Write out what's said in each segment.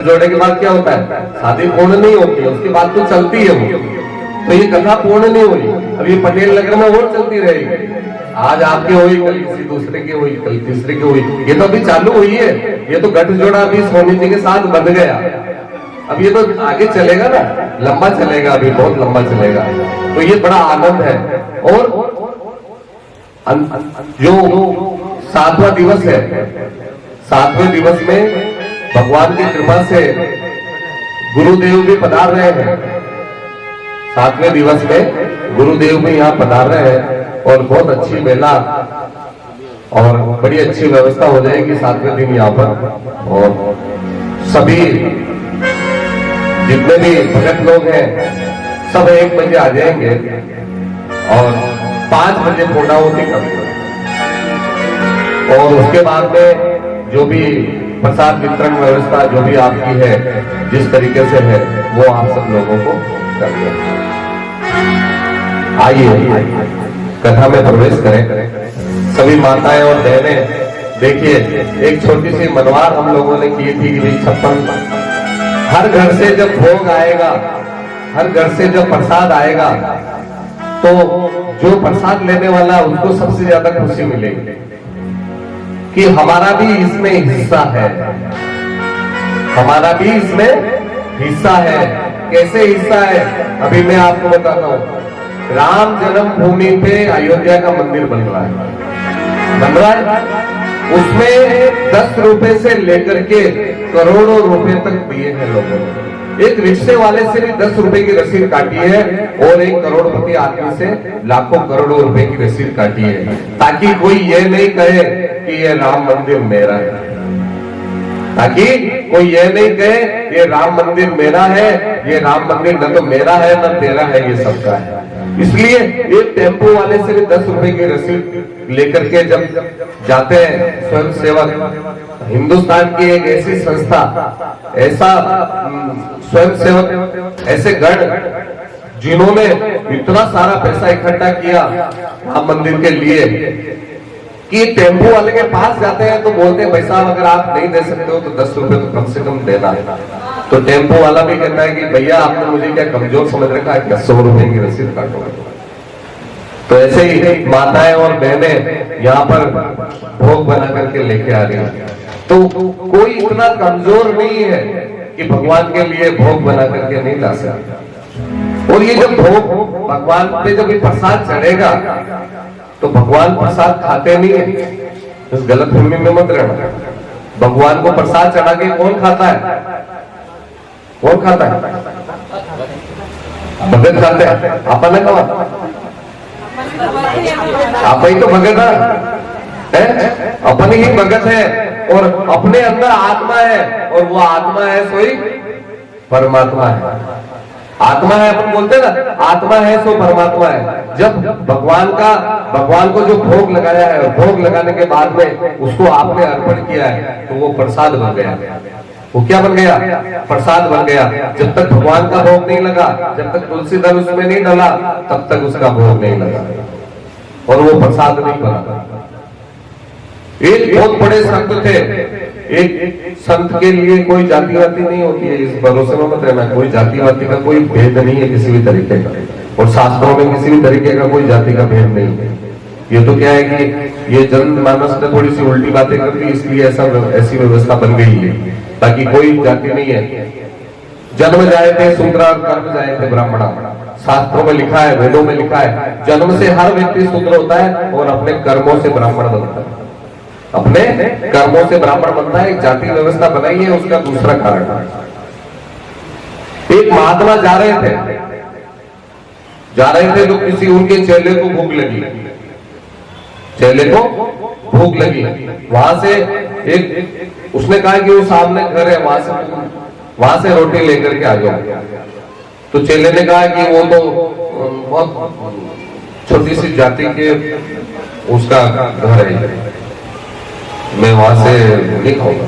जोड़ने के बाद क्या होता है, शादी पूर्ण नहीं होती है, उसके बाद तो चलती है वो। तो ये कथा पूर्ण नहीं हुई, अब ये पटेल नगर में और चलती रहेगी। आज आपके हुई, कल किसी दूसरे की हुई, कल तीसरे की हुई, ये तो अभी चालू हुई है। ये तो गठजोड़ा अभी सोनी जी के साथ बन गया, अब ये तो आगे चलेगा ना, लंबा चलेगा, अभी बहुत लंबा चलेगा। तो ये बड़ा आनंद है। और जो 7वां दिवस है, 7वें दिवस में भगवान की कृपा से गुरुदेव भी पधार रहे हैं। 7वें दिवस में गुरुदेव भी यहाँ पधार रहे हैं और बहुत अच्छी मेला और बड़ी अच्छी व्यवस्था हो जाएगी 7वें दिन यहाँ पर। और सभी जितने भी भगत लोग हैं सब 1 बजे आ जाएंगे और 5 बजे पूर्णाहुति करेंगे। और उसके बाद में जो भी प्रसाद वितरण व्यवस्था जो भी आपकी है, जिस तरीके से है, वो आप सब लोगों को करते हैं। आइए कथा में प्रवेश करें। सभी माताएं और बहनें, देखिए एक छोटी सी मनवार हम लोगों ने की थी कि 56 हर घर से जब भोग आएगा, हर घर से जब प्रसाद आएगा, तो जो प्रसाद लेने वाला उसको सबसे ज्यादा खुशी मिलेगी कि हमारा भी इसमें हिस्सा है, हमारा भी इसमें हिस्सा है। कैसे हिस्सा है, अभी मैं आपको बताता हूं। राम जन्मभूमि पे अयोध्या का मंदिर बन रहा है, उसमें 10 रुपए से लेकर के करोड़ों रुपए तक दिए हैं लोगों ने। एक रिक्शे वाले से भी 10 रुपए की रसीद काटी है और एक करोड़पति आदमी से लाखों करोड़ों रुपए की रसीद काटी है, ताकि कोई ये नहीं कहे कि ये राम मंदिर मेरा है, ताकि कोई ये नहीं कहे ये राम मंदिर मेरा है, ये राम मंदिर न तो मेरा है न तेरा है, ये सबका है। इसलिए एक टेम्पो वाले से भी 10 रुपए की रसीद लेकर के जब जाते हैं स्वयं सेवक, हिंदुस्तान की एक ऐसी संस्था, ऐसा स्वयं सेवक, ऐसे गण जिन्होंने इतना सारा पैसा इकट्ठा किया राम मंदिर के लिए कि टेम्पो वाले के पास जाते हैं तो बोलते हैं भाई साहब अगर आप नहीं दे सकते हो तो 10 रुपए तो कम से कम देना। तो टेम्पो वाला भी कहता है कि भैया आपने मुझे क्या कमजोर समझ रखा है, क्या 100 रुपए की रसीद काटो। तो ऐसे ही माताएं और बहनें यहाँ पर भोग बना करके लेके आ रही हैं। तो कोई इतना कमजोर नहीं है कि भगवान के लिए भोग बना करके नहीं ला सकता। और ये जब भोग भगवान पे जब प्रसाद चढ़ेगा तो भगवान प्रसाद खाते नहीं है, इस गलतफहमी में मत रहना। भगवान को प्रसाद चढ़ा के कौन खाता है? कौन खाता है? भगत खाते हैं। आपा ने कहा आप ही तो भगत है, अपन ही भगत है और अपने अंदर आत्मा है और वो आत्मा है सोई परमात्मा है। आत्मा है, अपन बोलते हैं ना आत्मा है सो परमात्मा है। जब भगवान को जो भोग लगाया है, भोग लगाने के बाद में उसको आपने अर्पण किया है तो वो प्रसाद बन गया। वो क्या बन गया? प्रसाद बन गया। जब तक भगवान का भोग नहीं लगा, जब तक तुलसी दल उसमें नहीं डला, तब तक उसका भोग नहीं लगा और वो प्रसाद नहीं बना। एक बहुत बड़े संत थे, एक संत के लिए कोई जाति वाति नहीं होती है, इस भरोसे में मत रहना। कोई जाति वाति का कोई भेद नहीं है किसी भी तरीके का, और शास्त्रों में किसी भी तरीके का कोई जाति का भेद नहीं है। ये तो क्या है कि ये जनमानस ने थोड़ी सी उल्टी बातें कर दी, इसलिए ऐसी व्यवस्था बन गई है, ताकि कोई जाति नहीं है। जन्म जाए थे शूद्र और कर्म जाए थे ब्राह्मण। शास्त्रों में लिखा है, वेदों में लिखा है, जन्म से हर व्यक्ति शूद्र होता है और अपने कर्मों से ब्राह्मण बनता है। अपने कर्मों से ब्राह्मण बनता है। एक जाति व्यवस्था बनाई है, उसका दूसरा कारण एक महात्मा जा रहे थे तो किसी उनके चेले को भूख लगी, चेले को भूख लगी। वहां से एक उसने कहा कि वो सामने घर है, वहां से रोटी लेकर के आ जाओ। तो चेले ने कहा कि वो तो बहुत छोटी सी जाति के उसका घर है, मैं वहां से नहीं खाऊंगा।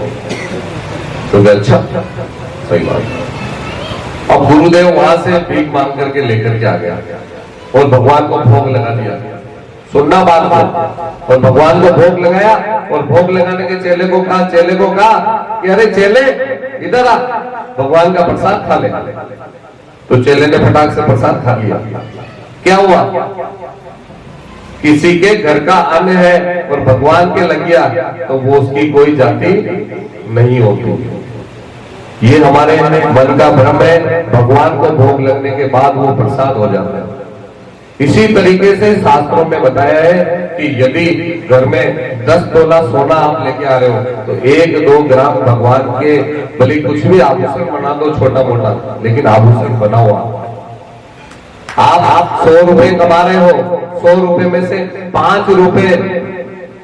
तो अच्छा सही बात। अब गुरुदेव वहां से भीख मांग करके लेकर के आ गया और भगवान को भोग लगा दिया। सुनना बात को, और भगवान को भोग लगाया और भोग लगाने के चेले को कहा कि अरे चेले इधर आ, भगवान का प्रसाद खा ले। तो चेले ने फटाक से प्रसाद खा लिया। क्या हुआ? किसी के घर का अन्न है और भगवान के लग गया तो वो उसकी कोई जाति नहीं होती। ये हमारे मन का भ्रम है। भगवान को भोग लगने के बाद वो प्रसाद हो जाता है। इसी तरीके से शास्त्रों में बताया है कि यदि घर में 10 तोला सोना आप लेके आ रहे हो तो 1-2 ग्राम भगवान के, भले कुछ भी आभूषण बना दो छोटा मोटा, लेकिन आभूषण बना हुआ। आप 100 रुपए कमा रहे हो, 100 रुपए में से 5 रुपए,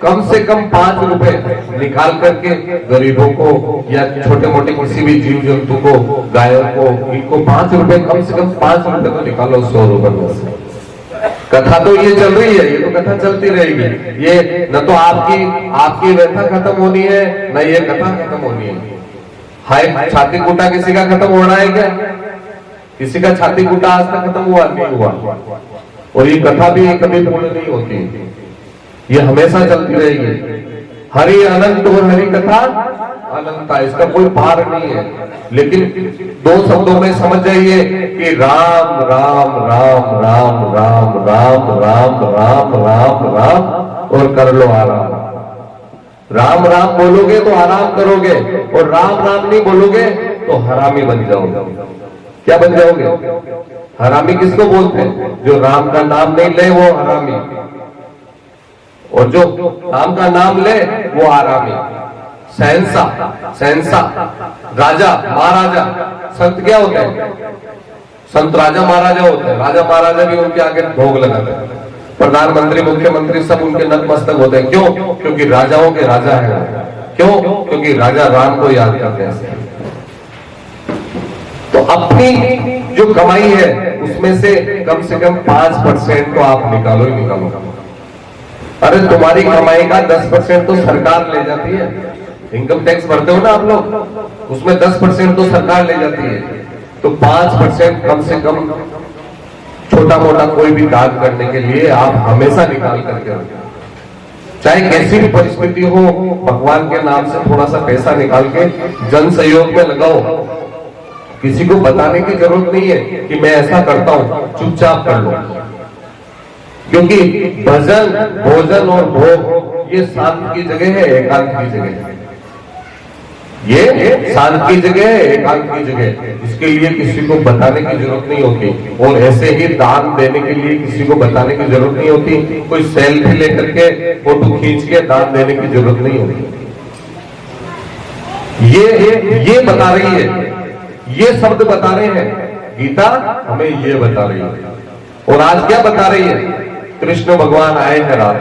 कम से कम 5 रुपए निकाल करके गरीबों को या छोटे मोटे किसी भी जीव जंतु को, गायों को, इनको 5 रुपए, कम से कम 5 रुपए तो निकालो 100 रुपए में से। कथा तो ये चल रही है, ये तो कथा चलती रहेगी। ये न तो आपकी व्यथा खत्म होनी है, न ये कथा खत्म होनी है। हाय, छाती कूटा किसी का खत्म हो रहा है क्या? किसी का छाती कूटा आज तक खत्म हुआ नहीं हुआ। और ये कथा भी कभी पूर्ण नहीं होती, ये हमेशा चलती रहेगी। हरि अनंत और हरि कथा अनंता, इसका कोई पार नहीं है। लेकिन 2 शब्दों में समझ जाइए कि राम राम राम राम राम राम राम राम राम राम और कर लो आराम। राम राम बोलोगे तो आराम करोगे, और राम राम नहीं बोलोगे तो हरामी बन जाओगे। क्या बन जाओगे? हरामी किसको बोलते हैं? जो राम का नाम नहीं ले वो हरामी, और जो राम का नाम ले वो आरामी। शहंशाह, राजा महाराजा। संत क्या होते हैं? संत राजा महाराजा होते हैं। राजा महाराजा भी उनके आगे भोग लगाते हैं। प्रधानमंत्री, मुख्यमंत्री सब उनके नतमस्तक होते हैं। क्यों? क्योंकि राजाओं के राजा है। क्यों? क्योंकि राजा राम को याद करते हैं। तो अपनी जो कमाई है उसमें से कम 5% तो आप निकालो ही निकालो। अरे तुम्हारी कमाई का 10% तो सरकार ले जाती है। इनकम टैक्स भरते हो ना आप लोग, उसमें 10% तो सरकार ले जाती है। तो 5% कम से कम छोटा मोटा कोई भी दान करने के लिए आप हमेशा निकाल करके रखें। चाहे कैसी भी परिस्थिति हो, भगवान के नाम से थोड़ा सा पैसा निकाल के जन सहयोग में लगाओ। किसी को बताने की जरूरत नहीं है कि मैं ऐसा करता हूं, चुपचाप कर लो। क्योंकि भजन, भोजन और भोग ये शांत की जगह है, एकांत की जगह है। ये शांत की जगह है, एकांत की जगह। इसके लिए किसी को बताने की जरूरत नहीं होती। और ऐसे ही दान देने के लिए किसी को बताने की जरूरत नहीं होती। कोई सेल्फी लेकर के फोटो खींच के दान देने की जरूरत नहीं होती। ये बता रही है, ये शब्द बता रहे हैं। गीता हमें ये बता रही है। और आज क्या बता रही है? कृष्ण भगवान आए हैं रात,